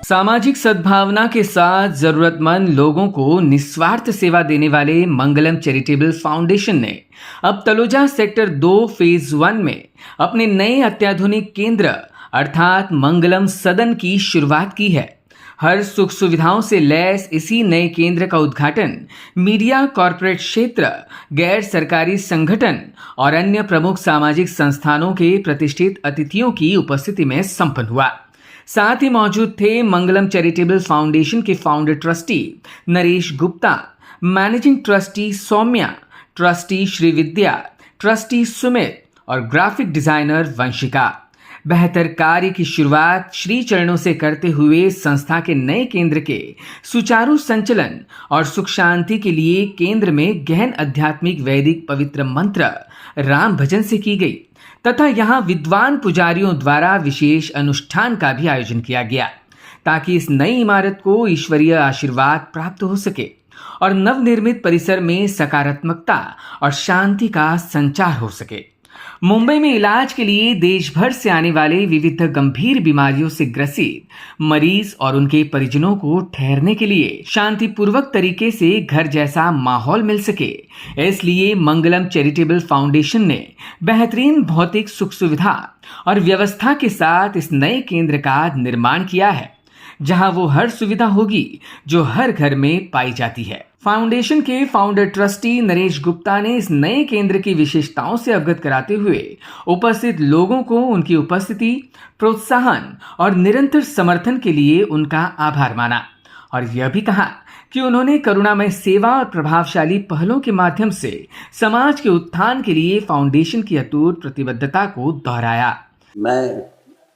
सामाजिक सद्भावना के साथ जरूरतमंद लोगों को निस्वार्थ सेवा देने वाले मंगलम चैरिटेबल फाउंडेशन ने अब तलोजा सेक्टर 2 फेज 1 में अपने नए अत्याधुनिक केंद्र अर्थात मंगलम सदन की शुरुआत की है। हर सुख सुविधाओं से लैस इसी नए केंद्र का उद्घाटन मीडिया, कॉरपोरेट क्षेत्र, गैर सरकारी संगठन और अन्य प्रमुख सामाजिक संस्थानों के प्रतिष्ठित अतिथियों की उपस्थिति में संपन्न हुआ। साथ ही मौजूद थे मंगलम चैरिटेबल फाउंडेशन के founder trustee Naresh Gupta, managing trustee Saumya, trustee Shrividya, trustee Sumit और ग्राफिक डिजाइनर वंशिका। बेहतर कार्य की शुरुआत श्री चरणों से करते हुए संस्था के नए केंद्र के सुचारू संचालन और सुख शांति के लिए केंद्र में गहन आध्यात्मिक वैदिक पवित्र मंत्र राम भजन से की गई तथा यहाँ विद्वान पुजारियों द्वारा विशेष अनुष्ठान का भी आयोजन किया गया ताकि इस नई इमारत को ईश्वरीय आशीर्वाद प्राप्त हो सके और नवनिर्मित परिसर में सकारात्मकता और शांति का संचार हो सके। मुंबई में इलाज के लिए देश भर से आने वाले विविध गंभीर बीमारियों से ग्रसित मरीज और उनके परिजनों को ठहरने के लिए शांतिपूर्वक तरीके से घर जैसा माहौल मिल सके, इसलिए मंगलम चैरिटेबल फाउंडेशन ने बेहतरीन भौतिक सुख सुविधा और व्यवस्था के साथ इस नए केंद्र का निर्माण किया है, जहां वो हर सुविधा होगी जो हर घर में पाई जाती है। फाउंडेशन के फाउंडर ट्रस्टी नरेश गुप्ता ने इस नए केंद्र की विशेषताओं से अवगत कराते हुए उपस्थित लोगों को उनकी उपस्थिति, प्रोत्साहन और निरंतर समर्थन के लिए उनका आभार माना और यह भी कहा कि उन्होंने करुणामय सेवा और प्रभावशाली पहलों के माध्यम से समाज के उत्थान के लिए फाउंडेशन की अटूट प्रतिबद्धता को दोहराया। मैं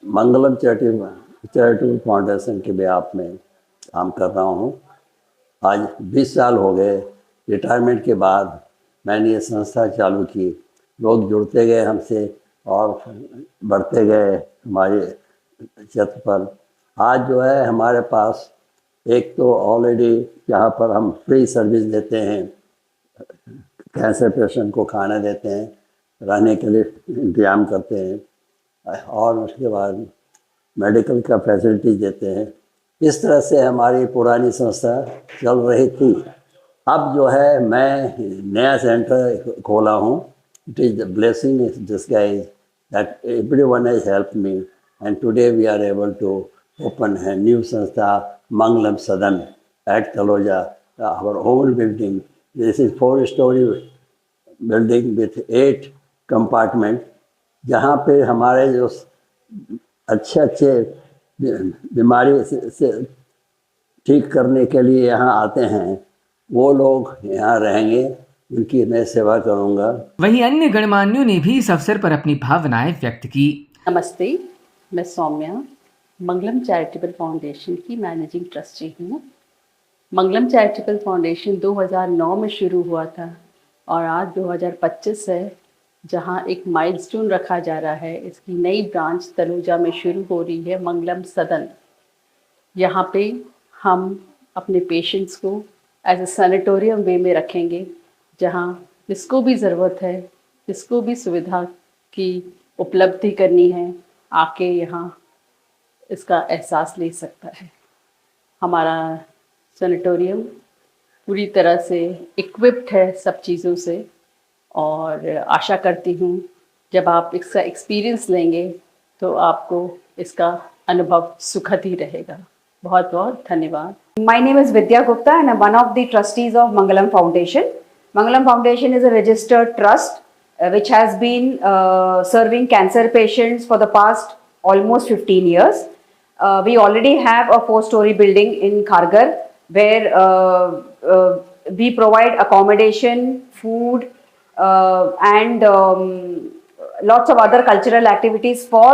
मंगलम चैरिटेबल फाउंडेशन के बेहाफ में काम कर रहा हूँ। आज 20 साल हो गए रिटायरमेंट के बाद मैंने ये संस्था चालू की। लोग जुड़ते गए हमसे और बढ़ते गए हमारे क्षेत्र पर। आज जो है हमारे पास एक तो ऑलरेडी यहाँ पर हम फ्री सर्विस देते हैं, कैंसर पेशेंट को खाना देते हैं, रहने के लिए इंतजाम करते हैं और उसके बाद मेडिकल का फैसिलिटीज देते हैं। इस तरह से हमारी पुरानी संस्था चल रही थी। अब जो है मैं नया सेंटर खोला हूँ। It is the blessing in disguise that everyone has helped me and today we are able to open है न्यू संस्था Mangalam Sadan at Taloja, our old building. This is 4-story building with 8 compartment, जहाँ पे हमारे जो अच्छे बीमारी से ठीक करने के लिए यहाँ आते हैं वो लोग यहाँ रहेंगे, उनकी मैं सेवा करूँगा। वहीं अन्य गणमान्यों ने भी इस अवसर पर अपनी भावनाएं व्यक्त की। नमस्ते, मैं सौम्या मंगलम चैरिटेबल फाउंडेशन की मैनेजिंग ट्रस्टी हूँ। मंगलम चैरिटेबल फाउंडेशन 2009 में शुरू हुआ था और आज 2025 है, जहां एक माइलस्टोन रखा जा रहा है। इसकी नई ब्रांच तलोजा में शुरू हो रही है, मंगलम सदन। यहाँ पे हम अपने पेशेंट्स को एज ए सैनिटोरियम वे में रखेंगे, जहाँ जिसको भी ज़रूरत है, जिसको भी सुविधा की उपलब्धि करनी है, आके यहाँ इसका एहसास ले सकता है। हमारा सैनिटोरियम पूरी तरह से इक्विप्ड है सब चीज़ों से और आशा करती हूँ जब आप इसका एक्सपीरियंस लेंगे तो आपको इसका अनुभव सुखद ही रहेगा। बहुत बहुत धन्यवाद। My name is Vidya Gupta and I'm one of the trustees of Mangalam Foundation. Mangalam Foundation is a registered trust which has been serving cancer patients for the past almost 15 years. We already have a 4-story building in Kharghar where we provide accommodation, food, and lots of other cultural activities for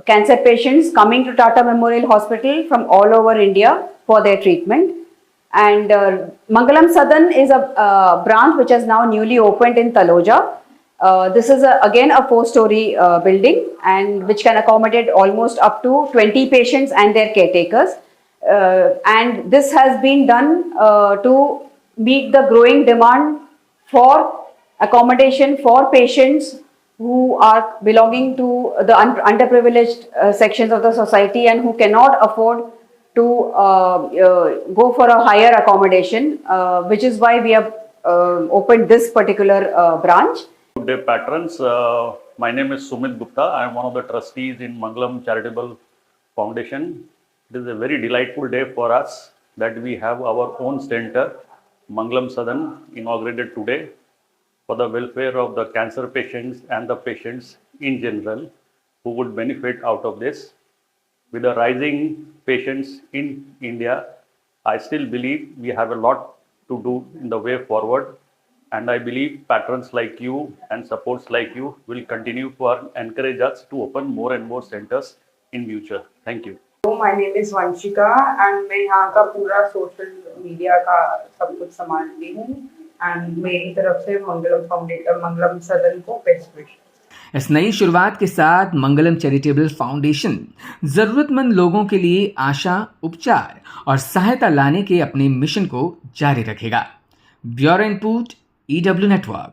cancer patients coming to Tata Memorial Hospital from all over India for their treatment. And Mangalam Sadan is a branch which has now newly opened in Taloja. This is again a 4-story building and which can accommodate almost up to 20 patients and their caretakers. And this has been done to meet the growing demand for accommodation for patients who are belonging to the underprivileged sections of the society and who cannot afford to go for a higher accommodation, which is why we have opened this particular branch. Good day, patrons. My name is Sumit Gupta. I am one of the trustees in Mangalam Charitable Foundation. It is a very delightful day for us that we have our own center, Mangalam Sadan, inaugurated today for the welfare of the cancer patients and the patients in general who would benefit out of this. With the rising patients in India, I still believe we have a lot to do in the way forward. And I believe patrons like you and supports like you will continue to encourage us to open more and more centers in future. Thank you. My name is Vanshika and मैं यहाँ का पूरा social media का सब कुछ संभालती हूँ and मेरी तरफ से मंगलम सदन को बेस्ट विशेस। इस नई शुरुआत के साथ मंगलम चैरिटेबल फाउंडेशन जरूरतमंद लोगों के लिए आशा, उपचार और सहायता लाने के अपने मिशन को जारी रखेगा। Bureau input, EW network.